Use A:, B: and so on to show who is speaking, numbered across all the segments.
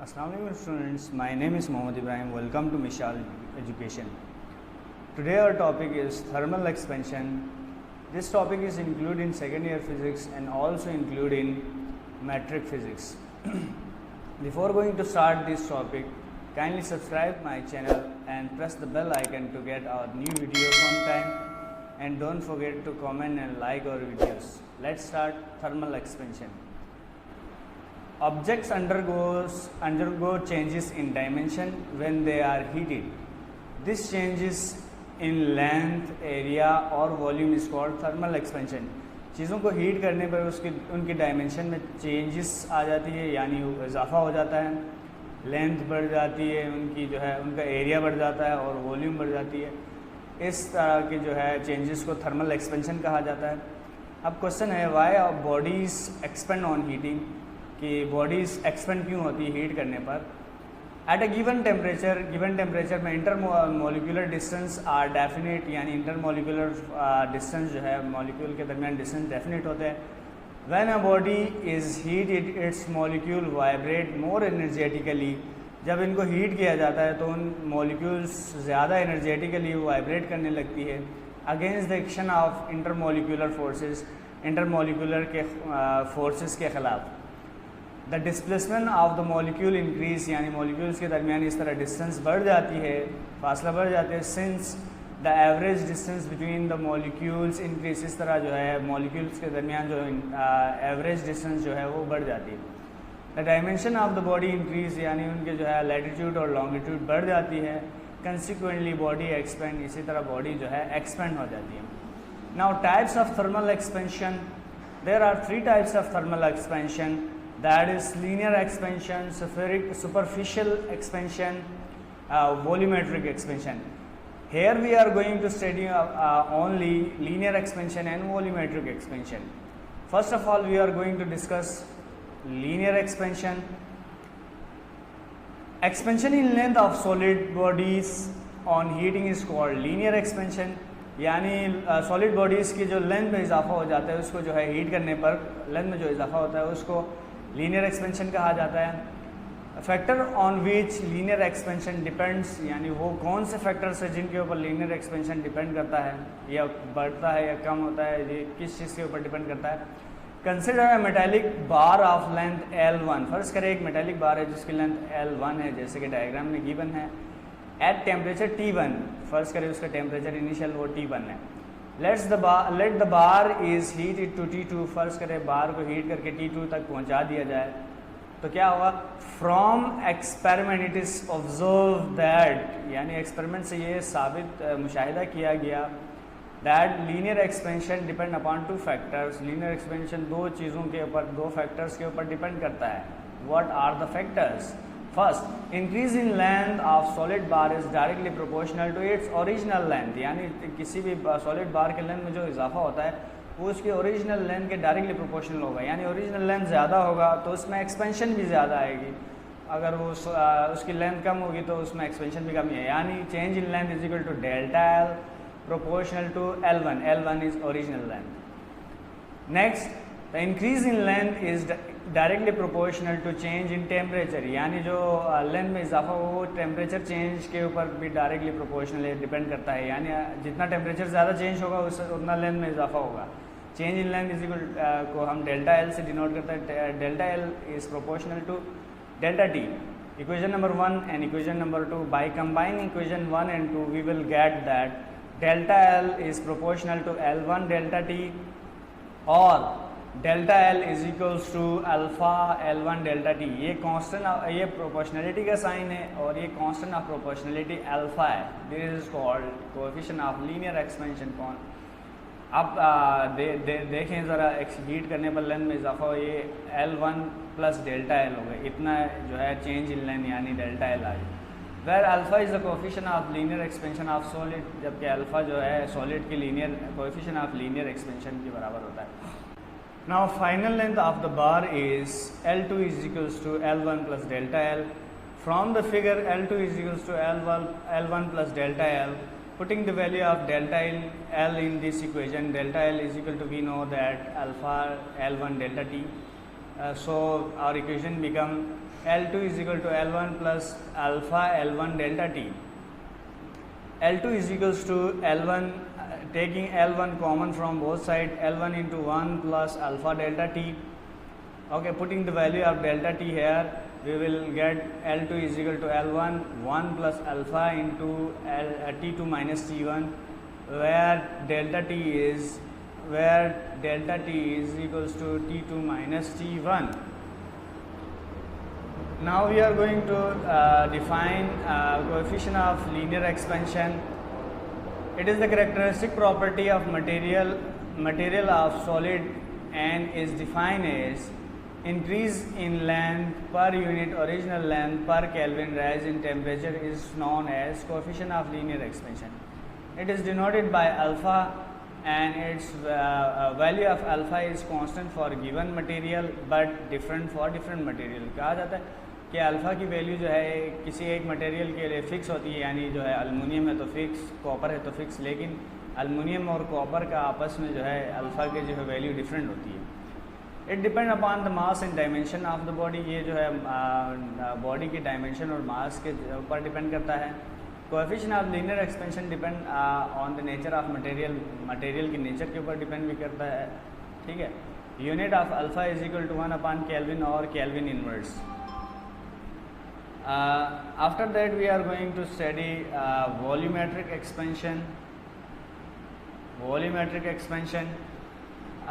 A: Assalamualaikum students, my name is Mohammad Ibrahim. Welcome to Mishal Education. Today our topic is thermal expansion. This topic is included in second year physics and also included in metric physics. Before going to start this topic, kindly subscribe my channel and press the bell icon to get our new videos on time, and don't forget to comment and like our videos. Let's start thermal expansion. Objects undergo changes in dimension when they are heated. This changes in length, area और volume is called thermal expansion. चीज़ों को heat करने पर उनकी dimension में changes आ जाती है, यानी इजाफा हो जाता है, लेंथ बढ़ जाती है, उनकी जो है उनका एरिया बढ़ जाता है और वॉल्यूम बढ़ जाती है. इस तरह के जो है चेंजेस को थर्मल एक्सपेंशन कहा जाता है. अब क्वेश्चन है why bodies expand on heating, कि बॉडीज़ एक्सपेंड क्यों होती है हीट करने पर. एट अ गिवन टेम्परेचर में intermolecular distance are definite, यानी इंटर मोलिकुलर डिस्टेंस जो है मॉलिक्यूल के दरमियान डिस्टेंस डेफिनेट होते हैं. When a body is heated its molecule vibrate more energetically. जब इनको हीट किया जाता है तो उन मॉलिक्यूल्स ज़्यादा एनर्जेटिकली वाइब्रेट करने लगती है against the action of inter molecular forces, inter molecular के फोर्सेस के ख़िलाफ़. The displacement of the molecule increase, यानी मॉलिक्यूल्स के दरमियान इस तरह डिस्टेंस बढ़ जाती है, फासला बढ़ जाते हैं. Since the average distance between the molecules increase, इस तरह जो है मॉलिक्यूल्स के दरमियान जो एवरेज डिस्टेंस जो है वो बढ़ जाती है. The dimension of the body increase, यानी उनके जो है लैटिट्यूड और लॉन्गिट्यूड बढ़ जाती है. कंसिक्वेंटली बॉडी एक्सपेंड, इसी तरह बॉडी जो है एक्सपेंड हो जाती है. Now types of thermal expansion. There are 3 types of thermal expansion, that is linear expansion, superficial expansion, volumetric expansion. Here we are going to study only linear expansion and volumetric expansion. First of all, we are going to discuss linear expansion. Expansion in length of solid bodies on heating is called linear expansion. यानी solid bodies की जो length में इजाफा हो जाता है उसको जो है हीट करने पर लेंथ में जो इजाफा होता है उसको लीनियर एक्सपेंशन कहा जाता है. Factor on which linear expansion depends, यानी वो कौन से फैक्टर्स हैं जिनके ऊपर लीनियर एक्सपेंशन डिपेंड करता है, या बढ़ता है या कम होता है, ये किस चीज़ के ऊपर डिपेंड करता है. Consider a metallic bar of length L1. फर्ज करें एक मेटालिक बार है जिसकी लेंथ L1 है, जैसे कि डायग्राम में गिवन है. एट टेम्परेचर T1, फर्ज करें उसका टेम्परेचर इनिशियल वो T1 है. Let the bar is heated to T2, फर्ज करें बार को हीट करके T2 तक पहुंचा दिया जाए, तो क्या होगा. From experiment it is observe that, यानी एक्सपेरिमेंट से ये साबित मुशाहिदा किया गया that linear expansion depend upon 2 factors. Linear expansion 2 चीज़ों के ऊपर, 2 फैक्टर्स के ऊपर डिपेंड करता है. What are the factors. First, increase in length of solid bar is directly proportional to its original length, यानी किसी भी सॉलिड बार के लेंथ में जो इजाफा होता है वो उसकी ओरिजिनल लेंथ के डायरेक्टली प्रोपोर्शनल होगा. यानी ओरिजिनल लेंथ ज़्यादा होगा तो उसमें एक्सपेंशन भी ज़्यादा आएगी, अगर वो उसकी लेंथ कम होगी तो उसमें एक्सपेंशन भी कम है. यानी change in length is equal to delta L proportional to L1. L1 is original length. Next, the increase in length is directly proportional to change in temperature, यानी जो लेंथ में इजाफा हो वो टेम्परेचर चेंज के ऊपर भी डायरेक्टली प्रोपोर्शनल डिपेंड करता है. यानी जितना टेम्परेचर ज़्यादा चेंज होगा उससे उतना लेंथ में इजाफा होगा. Change in length is equal को हम डेल्टा एल से डिनोट करते हैं. Delta L is proportional to delta T. Equation number 1 and equation number 2, by combining equation 1 and 2 we will get that delta L is proportional to L1 delta T और delta L is equals to alpha L1 delta T. ये constant, ये proportionality का sign है और ये constant of proportionality alpha है. This is called coefficient of linear expansion. कौन आप देखें ज़रा, हीट करने पर लेंथ में इजाफा हो, ये L1 प्लस डेल्टा एल हो गए, इतना जो है चेंज इन लेंथ यानी डेल्टा एल आ गई. Where alpha is the coefficient of linear expansion of solid, जबकि अल्फ़ा जो है सॉलिड की linear coefficient of linear expansion के बराबर होता है. Now final length of the bar is L2 is equals to L1 plus delta L. From the figure L2 is equals to L1 plus delta L. Putting the value of delta L in this equation, delta L is equal to, we know that alpha L1 delta T. so our equation become L2 is equal to L1 plus alpha L1 delta t. L2 is equals to L1, taking L1 common from both sides, L1 into 1 plus alpha delta t. Okay, putting the value of delta t here, we will get L2 is equal to L1 1 plus alpha into T2 minus T1, where delta t is equals to T2 minus T1. Now we are going to define coefficient of linear expansion. It is the characteristic property of material of solid and is defined as increase in length per unit original length per Kelvin rise in temperature is known as coefficient of linear expansion. It is denoted by alpha and its value of alpha is constant for given material but different for different material. कहा जाता है कि alpha की value जो है किसी एक material के लिए फ़िक्स होती है, यानी जो है अलमुनियम है तो फिक्स, कॉपर है तो फिक्स, लेकिन अलमुनियम और कॉपर का आपस में जो है अल्फ़ा के जो है वैल्यू डिफरेंट होती है. It depend upon the mass and dimension of the body. ये जो है बॉडी की डायमेंशन और मास के ऊपर डिपेंड करता है. Coefficient of linear expansion depend on the nature of material की नेचर के ऊपर डिपेंड भी करता है. ठीक है. Unit of alpha is equal to 1 upon kelvin और kelvin inverse. After that we are going to study volumetric expansion.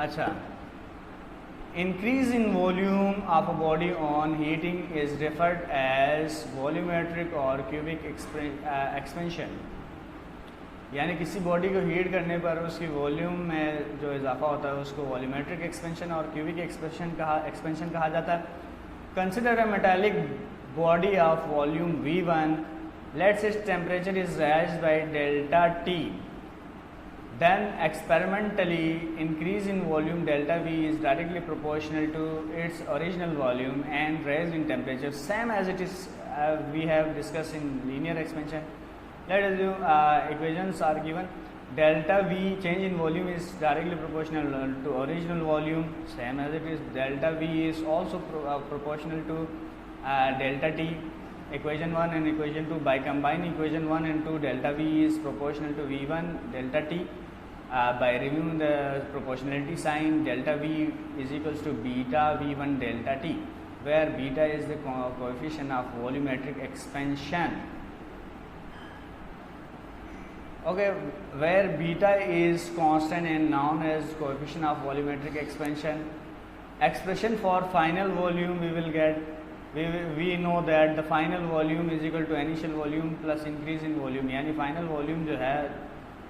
A: अच्छा, increase in volume of a body on heating is referred as volumetric or cubic expansion. यानी किसी body को heat करने पर उसकी volume में जो इजाफा होता है उसको वॉल्यूमेट्रिक एक्सपेंशन और क्यूबिक एक्सपेंशन कहा जाता है. Consider a metallic body of volume V1, let's its temperature is raised by delta T, then experimentally increase in volume delta V is directly proportional to its original volume and raised in temperature, same as it is we have discussed in linear expansion. Let us do equations are given. Delta V change in volume is directly proportional to original volume, same as it is. Delta V is also proportional to delta t. Equation 1 and equation 2, by combining equation 1 and 2, delta v is proportional to v1 delta t. By removing the proportionality sign, delta v is equals to beta v1 delta t, where beta is the coefficient of volumetric expansion. Okay, where beta is constant and known as coefficient of volumetric expansion. Expression for final volume we will get. We know that the final volume is equal to initial volume plus increase in volume. यानी final volume जो है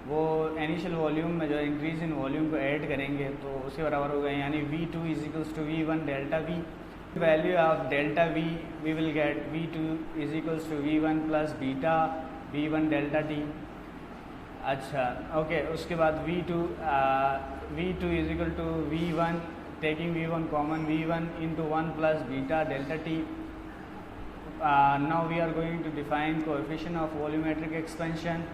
A: वो initial volume में जो increase in volume को add करेंगे तो उसके बराबर होगा, यानी V2 is equals to V1 delta V. Value of delta V we will get V2 is equals to V1 plus beta V1 delta T. अच्छा, ओके, उसके बाद V2 is equal to V1, taking V1 common, V1 into 1 plus beta delta T. Now we are going to define coefficient of volumetric expansion.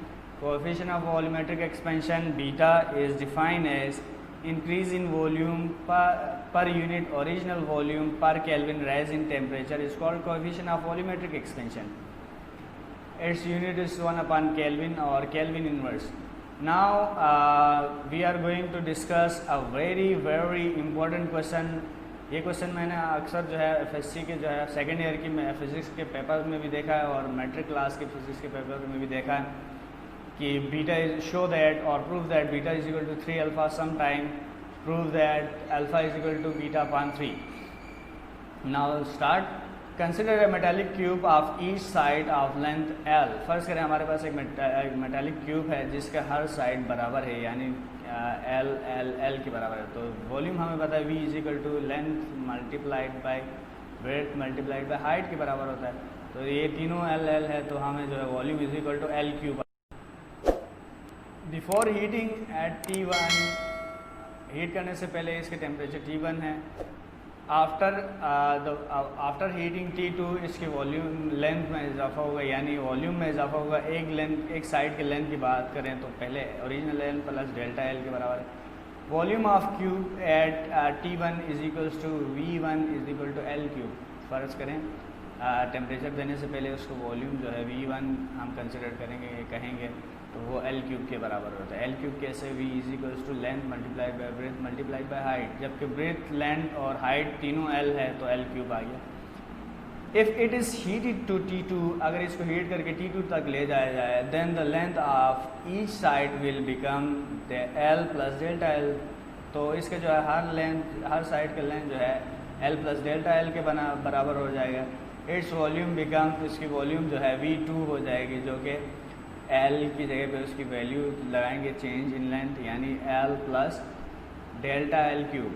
A: Coefficient of volumetric expansion, beta, is defined as increase in volume per unit original volume per Kelvin rise in temperature is called coefficient of volumetric expansion. Its unit is 1 upon Kelvin or Kelvin inverse. Now we are going to discuss a very important question. ये question मैंने अक्सर जो है FSC के जो है second year की physics के पेपर में भी देखा है और मैट्रिक क्लास के फिज़िक्स के पेपर में भी देखा है कि बीटा इज शो दैट और prove that beta is equal to 3 alpha some time, prove that alpha is equal to beta upon 3. Now start. Consider a metallic cube of each side of length L. First करें हमारे पास एक metallic cube है जिसका हर side बराबर है, यानी L के बराबर है. तो वॉल्यूम हमें पता है V is equal to length multiplied by breadth multiplied by height के बराबर होता है. तो ये तीनों L है, तो हमें जो है volume is equal to L cube. Before heating at T1, heat करने से पहले इसके टेम्परेचर T1 है. आफ्टर हीटिंग T2 इसकी वॉल्यूम लेंथ में इजाफा होगा, यानी वॉल्यूम में इजाफा होगा. एक साइड के लेंथ की बात करें तो पहले original length plus delta L के बराबर है. Volume of cube at T1 is equals to V1 is equal to L cube. फ़र्ज़ करें टेम्परेचर देने से पहले उसको वॉल्यूम जो है V1 हम कंसिडर करेंगे, कहेंगे तो वो L क्यूब के बराबर होता है। L क्यूब कैसे? V is equals to length multiply by breadth multiply by height. जबकि ब्रेथ, लेंथ और हाइट तीनों L है तो L क्यूब आ गया। If it is heated to T2, अगर इसको हीट करके T2 तक ले जाया जाए, then the length of each side will become L plus delta L। तो इसके जो है हर साइड का लेंथ जो है L प्लस डेल्टा L के बराबर हो जाएगा। इट्स वॉल्यूम बिकम, इसकी वॉल्यूम जो है V2 हो जाएगी, जो कि L की जगह पे उसकी वैल्यू लगाएंगे चेंज इन लेंथ, यानी L plus delta L cube.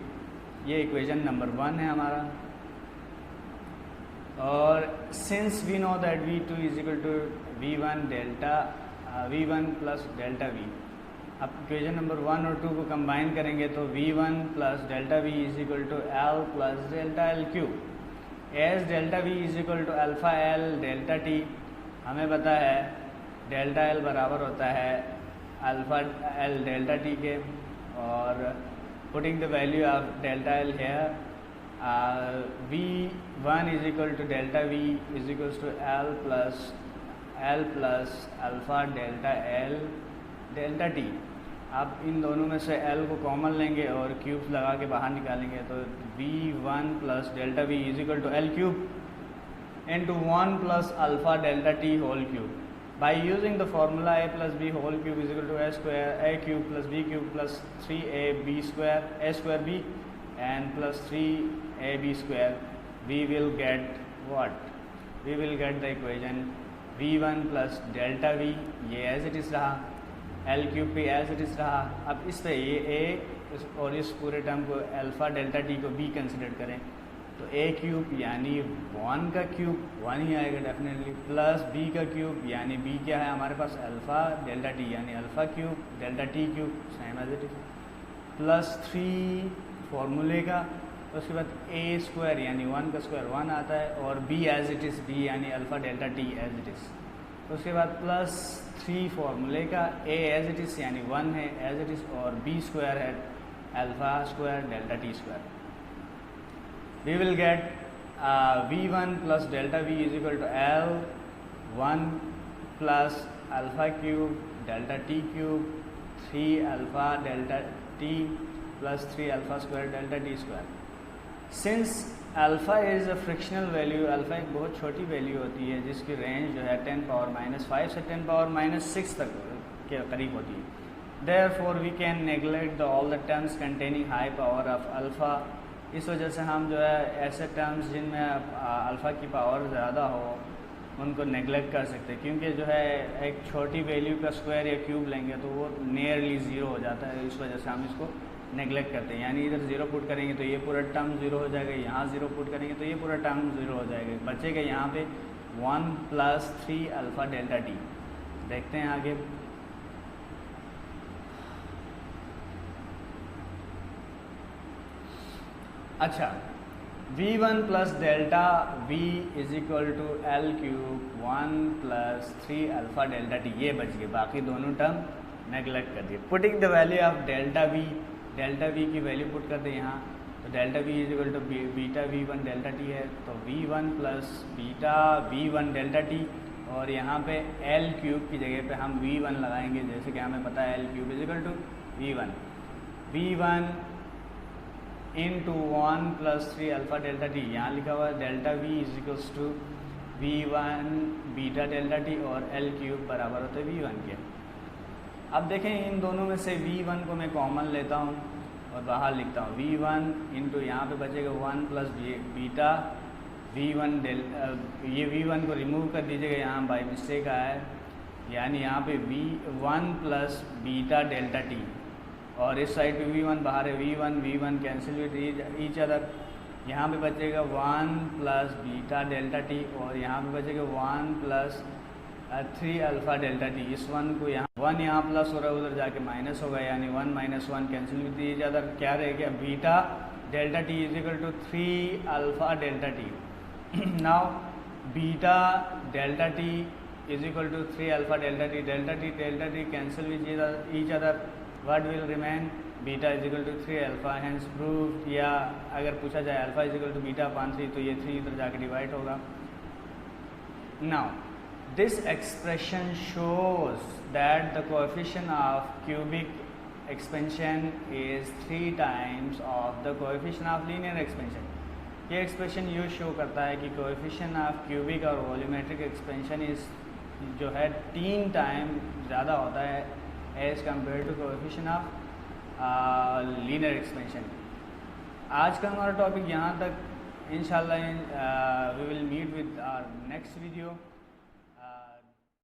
A: ये इक्वेशन नंबर 1 है हमारा। और since we know that V2 is equal to V1 plus delta V, अब इक्वेशन नंबर 1 और 2 को कंबाइन करेंगे तो V1 plus delta V is equal to L plus delta L cube. As delta V is equal to alpha L delta T, हमें पता है delta L बराबर होता है अल्फ़ा L डेल्टा T के। और putting the value of delta L here, V1 is equal to delta V is equals to L plus alpha delta L delta T। आप इन दोनों में से L को कॉमन लेंगे और क्यूब्स लगा के बाहर निकालेंगे तो V1 plus delta V is equal to L cube into 1 plus alpha delta T whole cube. By using the formula A plus B whole cube is equal to A square A cube plus B cube plus 3AB square A square B and plus 3AB square, we will get what? We will get the equation V1 plus delta V, ये as it is रहा, L cube पे as it is रहा। अब इस पे ये A और इस पूरे टर्म को अल्फ़ा डेल्टा T को B कंसिडर करें तो A क्यूब यानी 1 का क्यूब 1 ही आएगा डेफिनेटली, प्लस B का क्यूब यानी B क्या है हमारे पास अल्फ़ा डेल्टा T यानी alpha cube delta T cube same as it is, plus 3 फॉर्मूले का, उसके बाद A स्क्वायर यानी 1 का स्क्वायर 1 आता है, और B as it is B यानी alpha delta T as it is. उसके बाद प्लस 3 फार्मूले का A एज इट इज़ यानी 1 है एज इट इज़, और B स्क्वायर है alpha square delta T square. We will get V1 plus delta V is equal to L1 plus alpha cube delta T cube 3 alpha delta T plus 3 alpha square delta T square. Since alpha is a frictional value, alpha एक बहुत छोटी value होती है जिसकी range जो है 10 power minus 5 से 10 power minus 6 तक के करीब होती है। Therefore we can neglect all the terms containing high power of alpha. इस वजह से हम जो है ऐसे टर्म्स जिनमें अल्फ़ा की पावर ज़्यादा हो उनको नेगलेक्ट कर सकते हैं, क्योंकि जो है एक छोटी वैल्यू का स्क्वायर या क्यूब लेंगे तो वो नियरली ज़ीरो हो जाता है। इस वजह से हम इसको नेगलेक्ट करते हैं, यानी इधर 0 पुट करेंगे तो ये पूरा टर्म 0 हो जाएगा, यहाँ 0 पुट करेंगे तो ये पूरा टर्म 0 हो जाएगा, बचेगा यहाँ पे 1 प्लस 3 अल्फ़ा डेल्टा T। देखते हैं आगे। अच्छा, V1 plus delta V is equal to L cube 1 plus 3 alpha delta T, ये बच गए, बाकी दोनों टर्म नेगलेक्ट कर दिए। Putting the value of delta V की वैल्यू पुट कर दें यहाँ, तो delta V is equal to beta V1 delta T है, तो V1 plus beta V1 delta T, और यहाँ पे L क्यूब की जगह पे हम V1 लगाएंगे, जैसे कि हमें पता है L cube is equal to V1 into 1 plus 3 alpha delta T। यहाँ लिखा हुआ है delta V is equals to V1 beta delta T, और L क्यूब बराबर होता है V1 के। अब देखें इन दोनों में से V1 को मैं कॉमन लेता हूँ और बाहर लिखता हूँ V1 इंटू यहाँ पे बचेगा 1 प्लस बीटा V1 ये V1 को रिमूव कर दीजिएगा, यहाँ बाई मिस्टेक आया है, यानी यहाँ पे V1 plus beta delta T, और इस साइड पे V1 बाहर है, V1 cancel with each other, यहाँ पे बचेगा 1 प्लस बीटा डेल्टा T, और यहाँ पे बचेगा 1 प्लस 3 अल्फ़ा डेल्टा T। इस 1 को यहाँ 1 यहाँ प्लस हो रहा है, उधर जाके माइनस होगा, यानी 1 minus 1 cancel with each other, क्या रहेगा beta delta T is equal to 3 alpha delta T। Now beta delta T is equal to 3 alpha delta T, delta T cancel with each other, what will remain beta is equal to 3 alpha, hence proved. या अगर पूछा जाए alpha is equal to beta upon 3 तो ये 3 इधर जाके divide होगा। Now this expression shows that the coefficient of cubic expansion is 3 times of the coefficient of linear expansion. ये एक्सप्रेशन ये शो करता है कि कोएफिशिएंट ऑफ क्यूबिक और वॉल्यूमेट्रिक एक्सपेंशन इस जो है 3 टाइम ज़्यादा होता है as compare to coefficient of linear expansion. आज का हमारा टॉपिक यहाँ तक। इंशाल्लाह we will meet with our next video.